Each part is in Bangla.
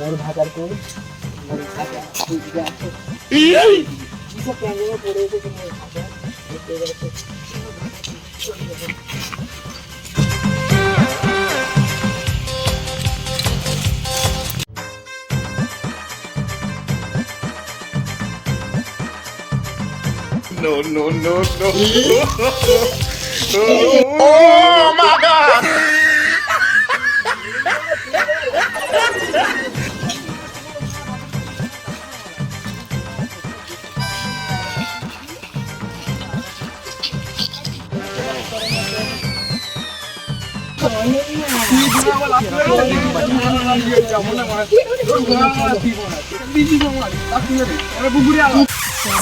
মোর ভাজার করে মোর ভাজা সব ক্যামেরা পড়ে এসেছে মোর ভাজা দেখতে গেছে No, no, no, no. Oh my God!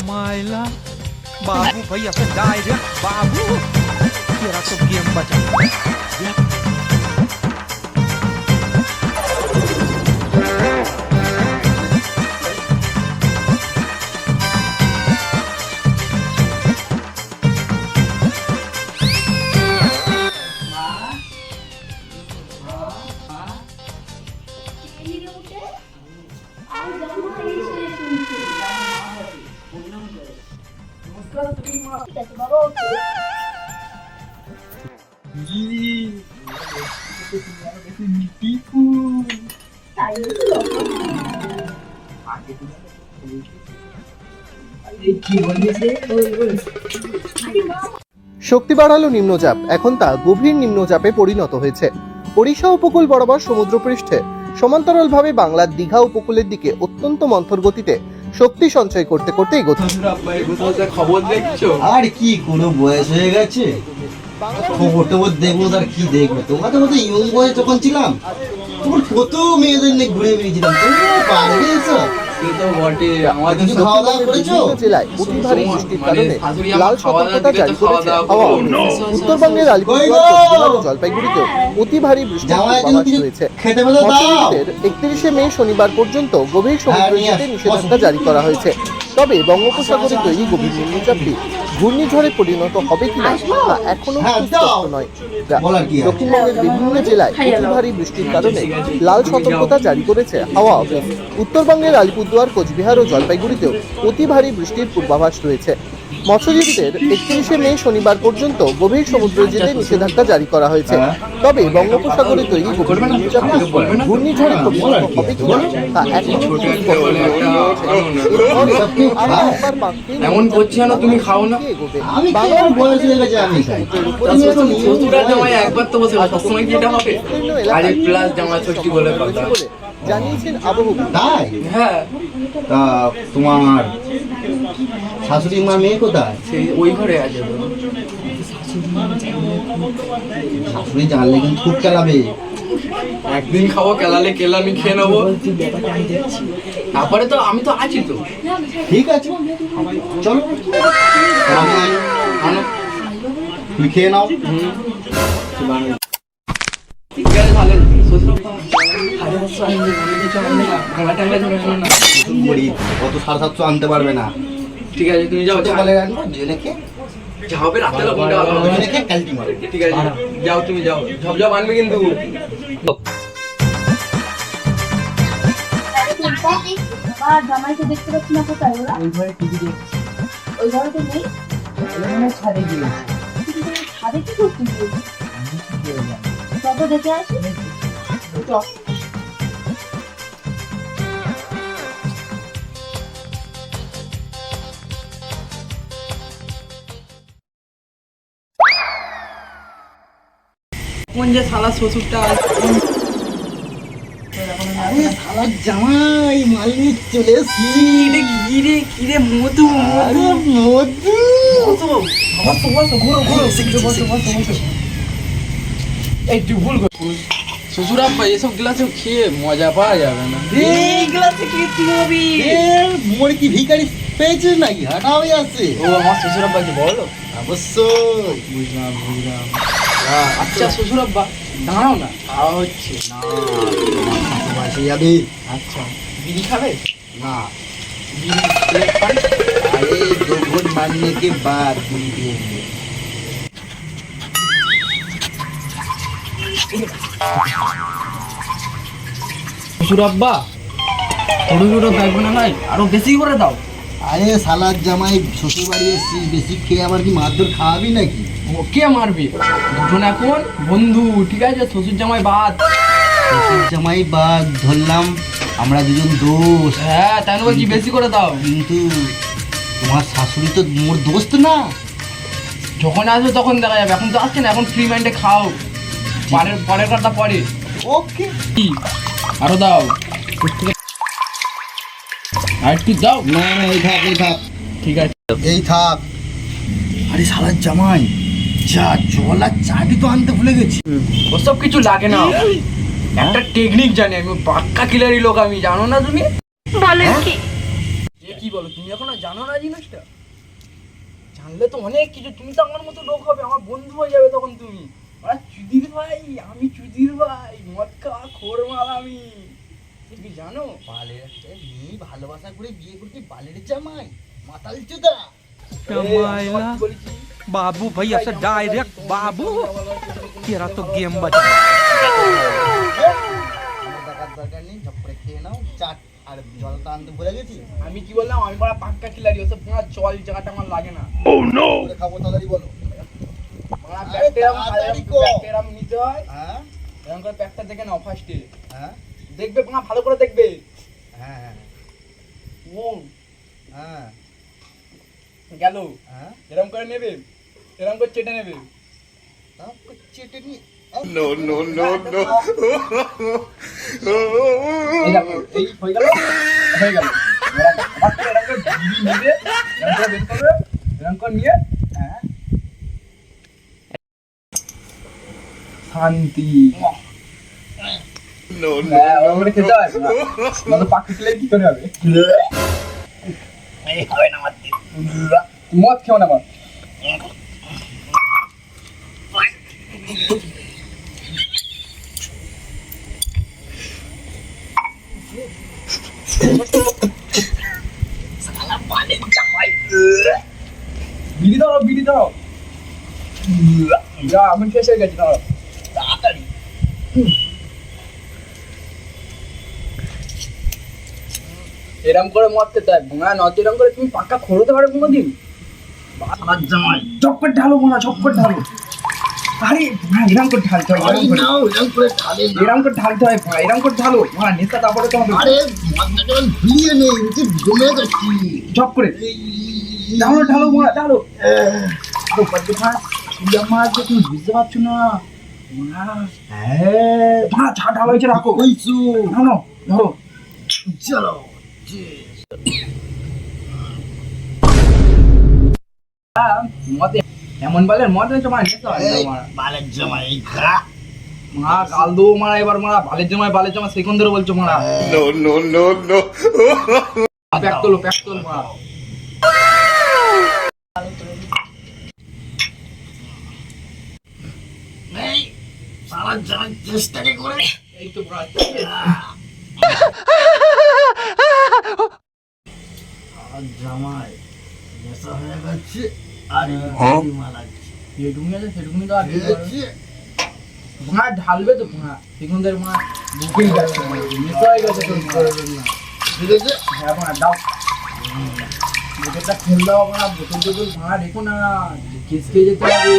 Maila, babu भैया से डायरेक्ट बाबू तेरा तो गेम बचा শক্তি বাড়ালো নিম্নচাপ, এখন তা গভীর নিম্নচাপে পরিণত হয়েছে। ওড়িশা উপকূল বরাবর সমুদ্রপৃষ্ঠে সমান্তরালভাবে বাংলার দীঘা উপকূলের দিকে অত্যন্ত মন্থর গতিতে শক্তি সঞ্চয় করতে করতে এগোচ্ছে। খবর দেখছো? আর কি কোনো বয়স হয়ে গেছে, খবর টবর দেখবো আর কি দেখবো? তোমাদের মতো ইয়ং বয়স যখন ছিলাম তোমার কত মেয়েদের নিয়ে ঘুরে বেরিয়েছিলাম, তুমিও পারবে এসব? জেলায় অতি ভারী বৃষ্টির কারণে লাল সতর্কতা জারি করেছে হাওয়া অফিস। উত্তরবঙ্গের আলিপুরদুয়ার, জলপাইগুড়িতেও অতি ভারী বৃষ্টির পূর্বাভাস রয়েছে। মৎস্যজীবীদের 31শে মে শনিবার পর্যন্ত গভীর সমুদ্রে যেতে নিষেধাজ্ঞা জারি করা হয়েছে। তবে বঙ্গোপসাগরে তৈরি গভীর নিম্নচাপটি ঘূর্ণিঝড়ে পরিণত হবে কিনা তা এখনো সুস্পষ্ট নয়। দক্ষিণবঙ্গের বিভিন্ন জেলায় অতি ভারী বৃষ্টির কারণে লাল সতর্কতা জারি করেছে হাওয়া অফিস। উত্তরবঙ্গের আলিপুরদুয়ার, কোচবিহার ও জলপাইগুড়িতেও অতি ভারী বৃষ্টির পূর্বাভাস রয়েছে। মৎস্যজীবীদের 31শে মে শনিবার পর্যন্ত গভীর সমুদ্রে যেতে নিষেধাজ্ঞা জারি করা হয়েছে। তবে বঙ্গোপসাগরে তৈরি গভীর নিম্নচাপটি ঘূর্ণিঝড়ে পরিণত হবে কিনা তা এখনো সুস্পষ্ট নয়। এমন করছি না, তুমি খাও না? আমি বাংলার বয়স হয়ে গেছে, আমি খাই। ছোটরা জামাই একবার তো বসে সবসময় কি এটা হবে? আরে প্লাস জামাই ষষ্ঠী বলে কথা জানিয়েছেন আবহাওয়া। তাই? হ্যাঁ। তা তোমার শাশুড়ি মা মেয়ে কোথায়? সেই ওই ঘরে আছে। শাশুড়ি জানলে কিন্তু খুব কেলাবে। একদিন খাবো, কেলালে কেলামি খেয়ে নেবো। তারপরে তো আমি তো আছি তো। ঠিক আছে, চলো তুমি খেয়ে নাও। কত 750 আনতে পারবে না। ঠিক আছে, তুমি যাও। ঠিক আছে, যাও তুমি যাও। ঝপঝপ আনবে কিন্তু। জামাইকে দেখতে পাচ্ছি না, কোথায় ওরা? ওই ঘরে টিভি দেখছি। ওই ঘরে তো নেই। ছাদে গিয়েছি। ছাদে কি করছিস? কত দেখে আসি। কোন যে শালা শ্বশুরটা জামাই মাল নিয়ে চলে এসছি। কিরে কিরে মধু আরে মধু, একটু ভুল শ্বশুর আব্বা এসব গ্লাসে খেয়ে মজা পাওয়া যাবে না। এই গ্লাসে কি তুই মোর কি ভিখারি পেয়েছিস নাকি? হাঁটা হয়ে আছে। ও আমার শ্বশুর আব্বা কি বলো? অবশ্যই। বুঝলাম। আচ্ছা শ্বশুর আব্বা দাঁড়াও না, খাওয়া হচ্ছে না। বাসে যাবে? আচ্ছা বিড়ি খাবে? না। अरे 2 घूंट मारने के बाद बीड़ी देंगे। শ্বশুর আব্বা ছোট ছোট ব্যাগ না ভাই, আরো বেশি করে দাও। আরে সালাদ জামাই শ্বশুর বাড়ি এসেছিস, বেশি খেয়ে আবার কি মারধর খাওয়াবি নাকি? ও কে মারবে? দুজন এখন বন্ধু, ঠিক আছে? শ্বশুর জামাই বাদ। শ্বশুর জামাই বা ধরলাম আমরা দুজন দোষ, হ্যাঁ তাই না বলছি, বেশি করে দাও। কিন্তু তোমার শাশুড়ি তো মোর দোস্ত না। যখন আসবে তখন দেখা যাবে, এখন তো আসছে না, এখন ফ্রি মাইন্ডে খাও। পরের কথা পরে। ওকে, কি আরো দাও, আর একটু দাও। না না এই থাক এই থাক ঠিক আছে। এই থাক। আরে সালাদ জামাই, যা জল আর চাবি তো আনতে ভুলে গেছি। ওসব কিছু লাগে না, একটা টেকনিক জানি আমি, পাক্কা কিলারি লোক আমি, জানো না তুমি? কি বলো তুমি এখনো জানো না জিনিসটা? জানলে তো অনেক কিছু, তুমি তো আমার মতো লোক হবে, আমার বন্ধু হয়ে যাবে তখন তুমি। চুদির ভাই, আমি চুদির ভাই, মদ খাওয়া খোর মাল আমি, তুমি জানো? বালের একটা মেয়ে ভালোবাসা করে বিয়ে করতে বালের জামাই, মাতাল চোদা। कमाया बाबू भैया से डायरेक्ट बाबू तेरा तो गेम बचा। টাকার দরকার নেই, ঝপড়ে খেয়ে নাও চাট, আর জল তো আনতে ভুলে গেছি। আমি কি বললাম, আমি বড় পাক্কা খিলাড়ি, ওসব তোমার চল জায়গাটা আমার লাগে না। করে খাবো তাড়াতাড়ি বলো। আমার প্যাকটা তাড়াতাড়ি কর। এরকম নিতে হয়, হ্যাঁ এরকম করে প্যাকটা দেখে নাও ফার্স্টে, হ্যাঁ দেখবে তোমার ভালো করে দেখবে। হ্যাঁ ও হ্যাঁ গেল, হ্যাঁ, এরকম করে নেবে, এরকম করে চেটে নেবে। তারপর চেটে নি। No, no, no, no. এই দেখো, এই হয়ে গেল, হয়ে গেল। এবার এরকম করে নেবে, এরকম করে বের করবে, এরকম করে নিয়ে, হ্যাঁ শান্তি। No, হ্যাঁ no, ওরকম করে খেতে হয় না, মানে পাখি খেলে কি করে হবে? এই হবে না আমার দিন, মদ খেও না আমার। বিড়ি ধরো, বিড়ি ধরো, যা আমি শেষ হয়ে গেছি, ধরো তাড়াতাড়ি। এরম করে মদ খেতে হয় ভোঙা, নয়তো এরম করে তুমি পাক্কা খোলতে পারো কোনোদিন? সালাদ জামাই, চপ করে ঢালো ভোঙা, চপ করে ঢালো। আরে ভোঙা এরম করে ঢালতে হয়, আরে নাও এরকম করে ঢালে না। এরম করে ঢালতে হয় ভোঙা, এরম করে ঢালো ভোঙা, নেশা তারপরে তোমার আরে মাথা কেমন ভুলিয়ে নেই, যে জমে যাচ্ছি। চপ করে ঢালো, ঢালো ভোঙা, ঢালো। আরো পারবে ভোঙা, তুই আমার যে তুমি বুঝতে পারছো না ভোঙা। হ্যাঁ ভোঙা যা ঢালো হয়েছে রাখো, কইছো, ঢালো ধরো। চলো। মদ এমন বলে মদ হয়েছে মারা, নেশা হয় না মারা। বালের জামাই খা। মা গাল দেবো মারা, এবার মারা বালের জামাই, বালের জামাই সেখান ধরে বলছো মারা। no, no, no, no. Pack তোলো, প্যাক তোল মারা। এই সালাদ জামাই চেষ্টা করে। এই তো মারা, সালাদ জামাই নেশা হয়ে গেছে, আর মালাচ্ছে যেটুকুনি আছে সেটুকুনি তো আর কি করবে? ভোঙা ঢালবে তো ভোঙা, সেখান ধরে মা বুকেই যাচ্ছে, নেশা হয়ে গেছে তোর করবেন না। ঠিক আছে। হ্যাঁ ভোঙা দাও, বোতলটা ফেল দাও ভোঙা, বোতল টোতল ভোঙা রেখো না, কেস খেয়ে যেতে হবে।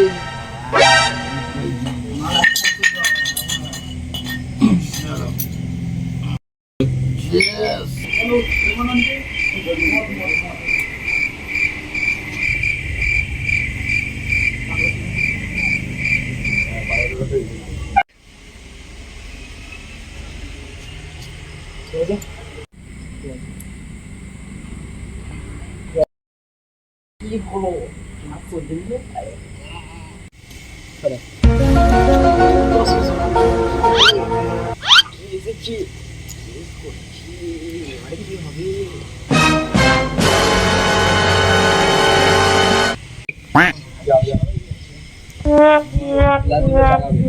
কি হলো না করবে? এসেছি কি হবে? যাও যাও, লাজুক লাগাবে।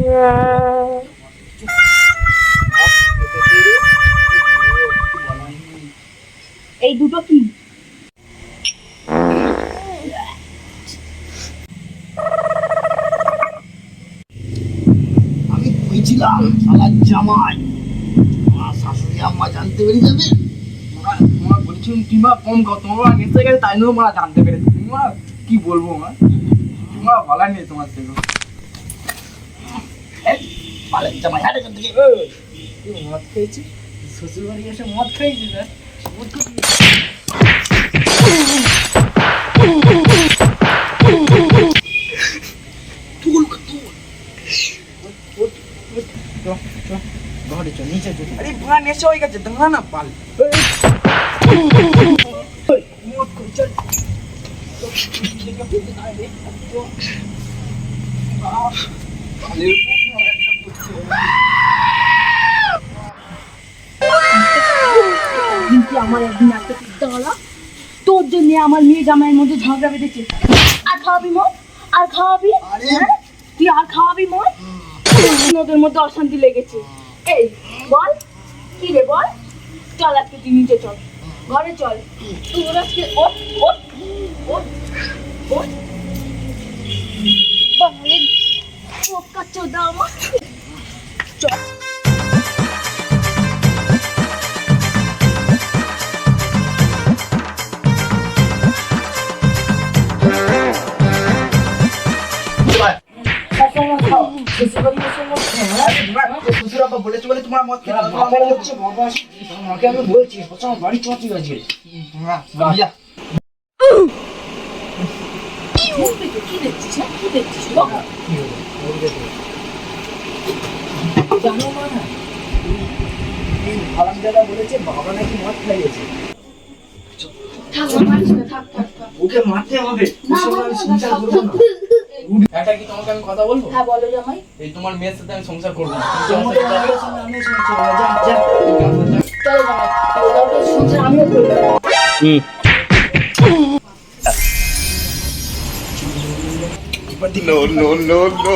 এই দুটো কি? আমি কইছিলাম সালাদ জামাই, আমার শাশুড়ি আম্মা জানতে পেরে যাবে। তুমি মা কম খাও, তোমার মা গেছে গেছে তাই জন্য মা জানতে পেরেছে। তুমি মা কি বলবো মা, তুমি মা ভালো নেই তোমার থেকে। পালের জামাই হাটে এখান থেকে। তুই মদ খেয়েছি, শ্বশুর বাড়ি এসে মদ খেয়েছি না? ঘরে চল, নিচে চল। আরে ভাড়া নেশা হয়ে গেছে, দাঁড়া না পাল। মদ করে চল। কিন্তু আমার একদিন একটা চিন্তা হলো, তোর জন্য আমার মেয়ে জামাইয়ের মধ্যে ঝগড়া বেঁধেছে। আর খাওয়াবি মন, আর খাওয়াবি, হ্যাঁ? তুই আর খাওয়াবি মন, ওদের মধ্যে অশান্তি লেগেছে। এই বল কি রে বল, চল আজকে তুই নিচে চল, ঘরে চল। তোর আজকে ওঠ ওঠ ওঠ ওঠ, বাঙালি পোকা চোদা আমার। চল শ্বশুর আব্বা বলেছে বলে তোমার মদ খেতে মাকে আমি বলছি সবসময় বাড়ি চুয়াচি গেছে। কি দেখছিস, কি দেখছিস বাবা? জানো মা না, ভালাম দাদা বলেছে বাবা নাকি মদ খাইয়েছে। থাক মারিস না, থাক থাক থাক। ওকে মারতে হবে, না, ওসব আমি সংসার করবো না। এটা কি তোমাকে আমি কথা বলবো? হ্যাঁ বলো জামাই। এই তোমার মেয়ের সাথে আমি সংসার করবো না। আমি চলো জামাই, ওদের সংসার আমিও করবো। No, no, no, no.